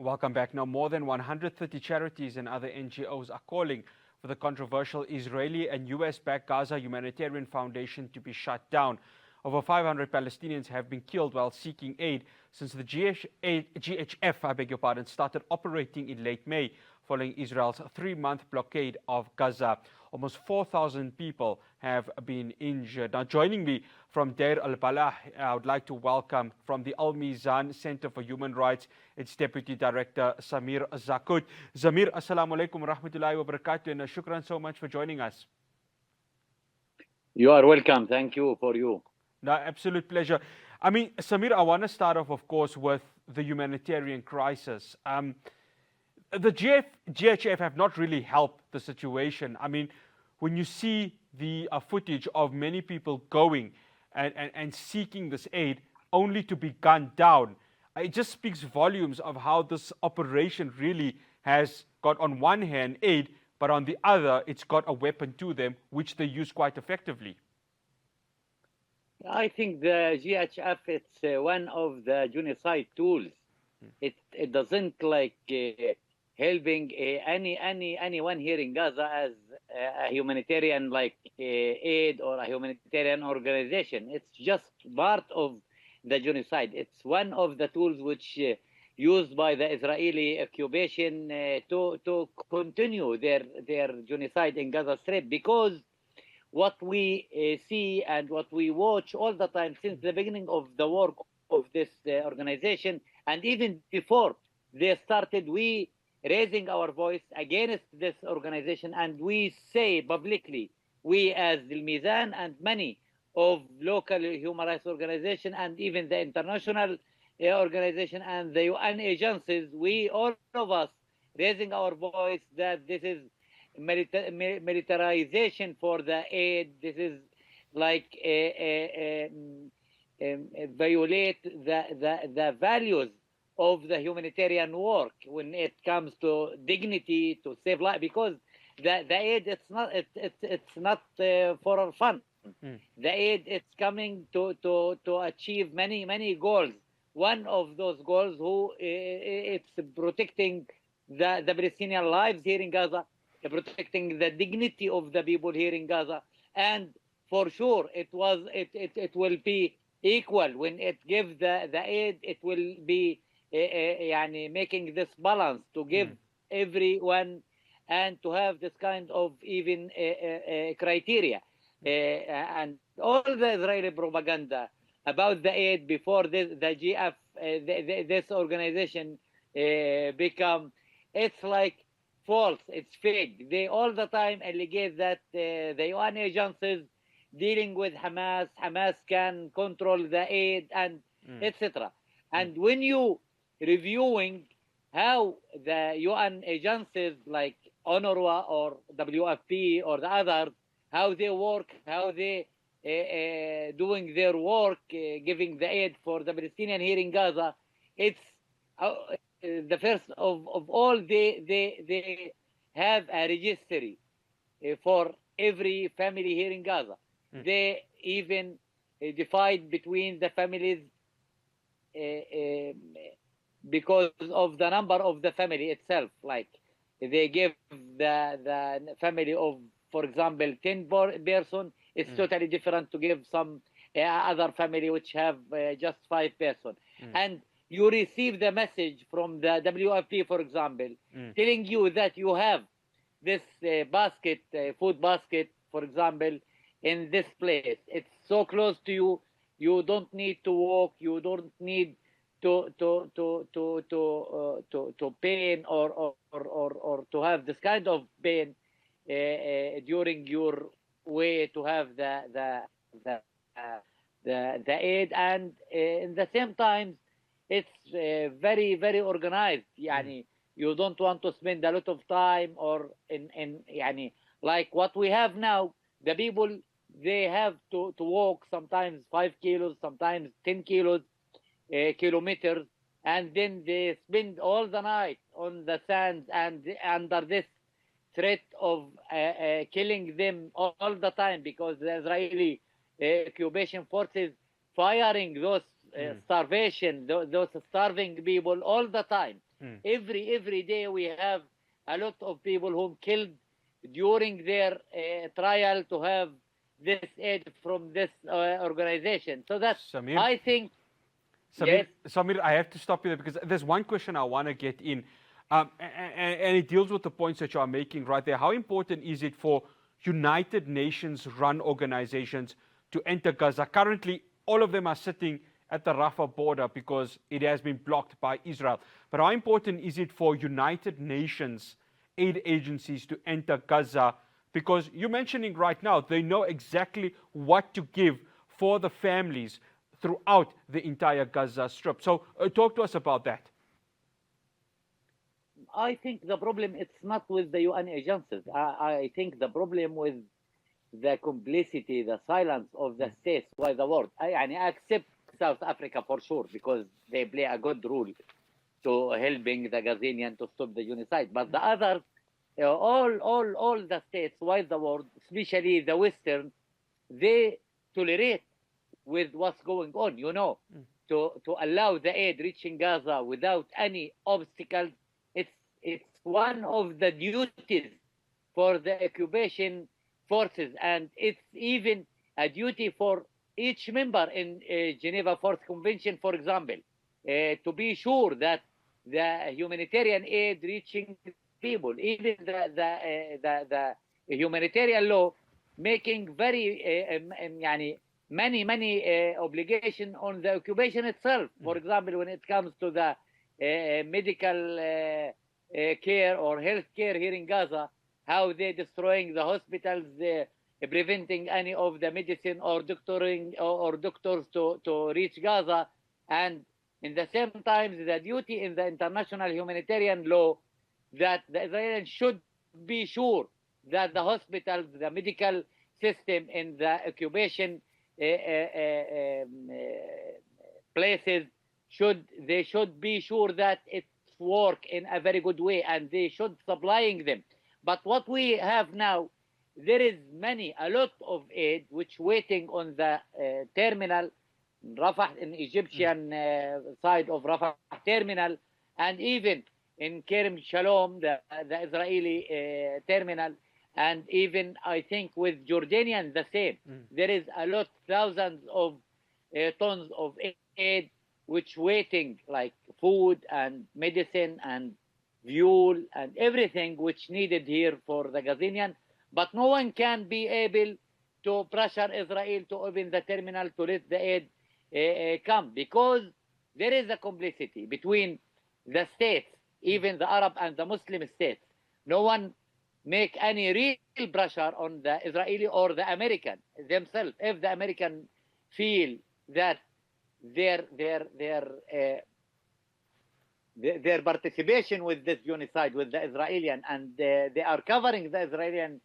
Welcome back. Now, more than 130 charities and other NGOs are calling for the controversial Israeli and US-backed Gaza Humanitarian Foundation to be shut down. Over 500 Palestinians have been killed while seeking aid since the GHF, started operating in late May following Israel's 3-month blockade of Gaza. Almost 4,000 people have been injured. Now, joining me from Deir al-Balah, I would like to welcome from the Mezan Centre for Human Rights, its Deputy Director, Samir Zaqout. Samir, assalamu alaikum wa rahmatullahi wa barakatuh, and shukran so much for joining us. You are welcome. Thank you for you. No, absolute pleasure. I mean, Samir, I want to start off, of course, with the humanitarian crisis. The GHF have not really helped the situation. I mean, when you see the footage of many people going and seeking this aid only to be gunned down, it just speaks volumes of how this operation really has got, on one hand, aid, but on the other, it's got a weapon to them, which they use quite effectively. I think the GHF, it's one of the genocide tools. It doesn't like helping anyone here in Gaza as a humanitarian aid or a humanitarian organization. It's just part of the genocide. It's one of the tools which used by the Israeli occupation to continue their genocide in Gaza Strip, because what we see and what we watch all the time since the beginning of the work of this organization, and even before they started, we raising our voice against this organization, and we say publicly, we as the Mezan and many of local human rights organizations and even the international organization and the UN agencies, we, all of us, raising our voice that this is militarization for the aid. This is like violate the values of the humanitarian work when it comes to dignity, to save life, because the aid, it's not for fun. The aid, it's coming to achieve many goals. One of those goals it's protecting the Palestinian lives here in Gaza, protecting the dignity of the people here in Gaza, and for sure it will be equal when it gives the aid. It will be making this balance to give everyone, and to have this kind of even criteria, and all the Israeli propaganda about the aid before the GF, this organization become, it's like false, it's fake. They all the time allegate that the UN agencies dealing with Hamas can control the aid and etc. And when you reviewing how the UN agencies like UNRWA or WFP or the others, how they work, how they doing their work, giving the aid for the Palestinian here in Gaza, it's the first of all, they have a registry for every family here in Gaza. They even divide between the families because of the number of the family itself. Like they give the family of, for example, 10 person, it's totally different to give some other family which have just 5 person. And you receive the message from the WFP, for example, telling you that you have this basket, food basket, for example, in this place. It's so close to you. You don't need to walk. You don't need to pain or to have this kind of pain during your way to have the aid. And in the same time, it's very organized. You don't want to spend a lot of time or in like what we have now. The people, they have to walk sometimes 5 kilos, sometimes 10 kilometers, and then they spend all the night on the sand and under this threat of killing them all the time, because the Israeli occupation forces firing those starvation, those starving people all the time. Every day we have a lot of people who killed during their trial to have this aid from this organization. So that Samir? I think, Samir, yes. Samir, I have to stop you there because there's one question I want to get in, and it deals with the points that you are making right there. How important is it for United Nations run organizations to enter Gaza? Currently, all of them are sitting at the Rafah border because it has been blocked by Israel. But how important is it for United Nations aid agencies to enter Gaza? Because you're mentioning right now, they know exactly what to give for the families throughout the entire Gaza Strip. So talk to us about that. I think the problem it's not with the UN agencies. I think the problem with the complicity, the silence of the states by the world. I accept South Africa for sure because they play a good role to helping the Gazanian to stop the genocide. But the others, all the states while the world, especially the Western, they tolerate with what's going on, to allow the aid reaching Gaza without any obstacles. It's one of the duties for the occupation forces, and it's even a duty for each member in Geneva Fourth Convention, for example, to be sure that the humanitarian aid reaching people, even the humanitarian law, making very many obligation on the occupation itself. For example, when it comes to the medical care or health care here in Gaza, how they're destroying the hospitals, preventing any of the medicine or doctors to reach Gaza, and in the same time the duty in the international humanitarian law that the Israelis should be sure that the hospitals, the medical system in the occupation places should be sure that it work in a very good way, and they should supplying them. But what we have now, there is a lot of aid which waiting on the terminal, Rafah, in Egyptian side of Rafah terminal, and even in Kerem Shalom, the Israeli terminal, and even I think with Jordanian the same. There is a lot, thousands of tons of aid which waiting, like food and medicine and fuel and everything which needed here for the Gazanian. But no one can be able to pressure Israel to open the terminal to let the aid come, because there is a complicity between the states, even the Arab and the Muslim states. No one make any real pressure on the Israeli or the American themselves. If the American feel that their participation with this genocide with the Israeli, and they are covering the Israeli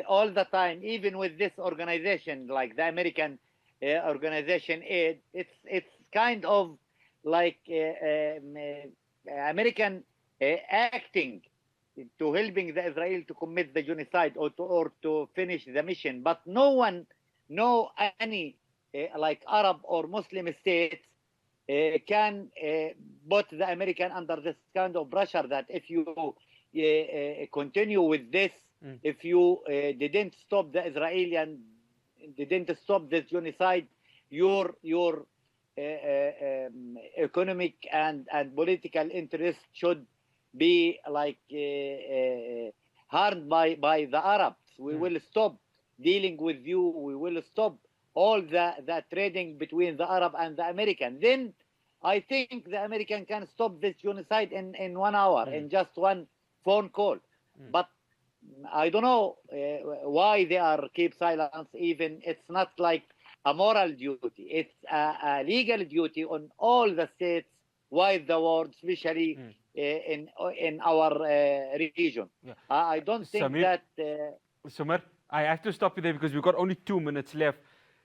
all the time, even with this organization like the American organization aid. It's kind of like American acting to helping the Israel to commit the genocide or to finish the mission. But no any like Arab or Muslim states can put the American under this kind of pressure that if you continue with this, if you didn't stop the Israeli and didn't stop this genocide, your economic and political interests should be like harmed by the Arabs. We will stop dealing with you. We will stop all the trading between the Arab and the American. Then I think the American can stop this genocide in 1 hour, in just one phone call. But I don't know why they are keep silence. Even it's not like a moral duty. It's a legal duty on all the states, while the world, especially in our region. Yeah. I don't think Samir, that... Samir, I have to stop you there because we've got only 2 minutes left.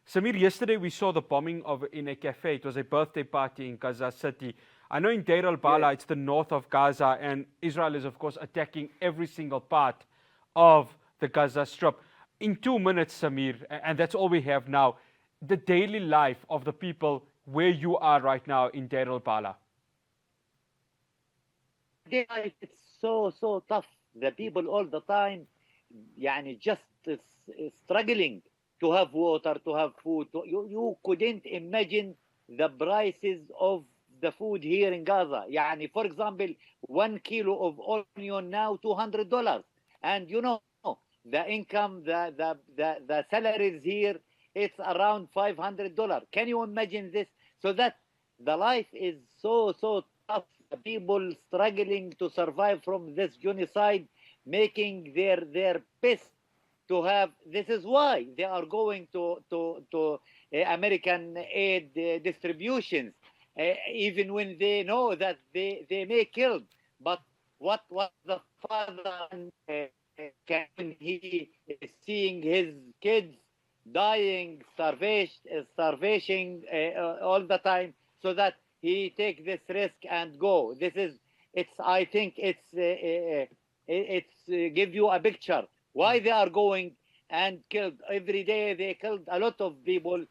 Samir, yesterday we saw the bombing in a cafe. It was a birthday party in Gaza City. I know in Deir al-Balah, it's the north of Gaza, and Israel is, of course, attacking every single part of the Gaza Strip. In 2 minutes, Samir, and that's all we have now, the daily life of the people where you are right now in Deir al-Balah. everyday life, it's so tough. The people all the time, يعني just struggling to have water, to have food. You couldn't imagine the prices of the food here in Gaza. يعني for example, 1 kilo of onion now $200, and you know the income, the salaries here, it's around $500. Can you imagine this? So that the life is so tough. The people struggling to survive from this genocide, making their best to have. This is why they are going to American aid distributions, even when they know that they may kill. But what the father can he is seeing his kids dying, starvation all the time, so that he take this risk and go. This is, it's, I think it's give you a picture why they are going and killed every day. They killed a lot of people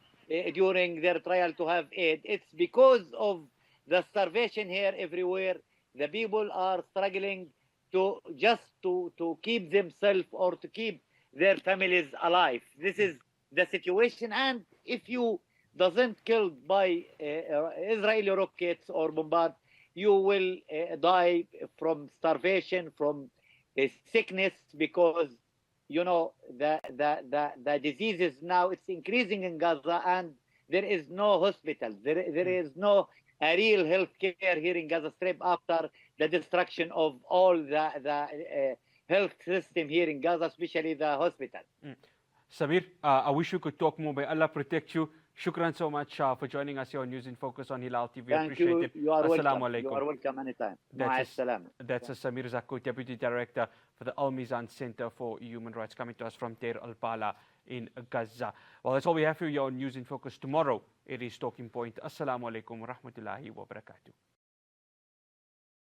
during their trial to have aid. It's because of the starvation here everywhere. The people are struggling to just to keep themselves or to keep their families alive. This is the situation. And if you doesn't killed by Israeli rockets or bombard, you will die from starvation, from sickness, because you know the diseases now, it's increasing in Gaza, and there is no hospital. There is no a real health care here in Gaza Strip after the destruction of all the health system here in Gaza, especially the hospital. Samir, I wish you could talk more. May Allah protect you. Shukran so much for joining us here on News in Focus on Hilaal TV. Thank you. It. You are Assalamu welcome. alaikum. You are welcome anytime. That's Samir Zaqout, Deputy Director for the Mezan Centre for Human Rights, coming to us from Deir al-Bala in Gaza. Well, that's all we have for you on News in Focus. Tomorrow it is Talking Point. Assalamu alaikum wa rahmatullahi wa barakatuh.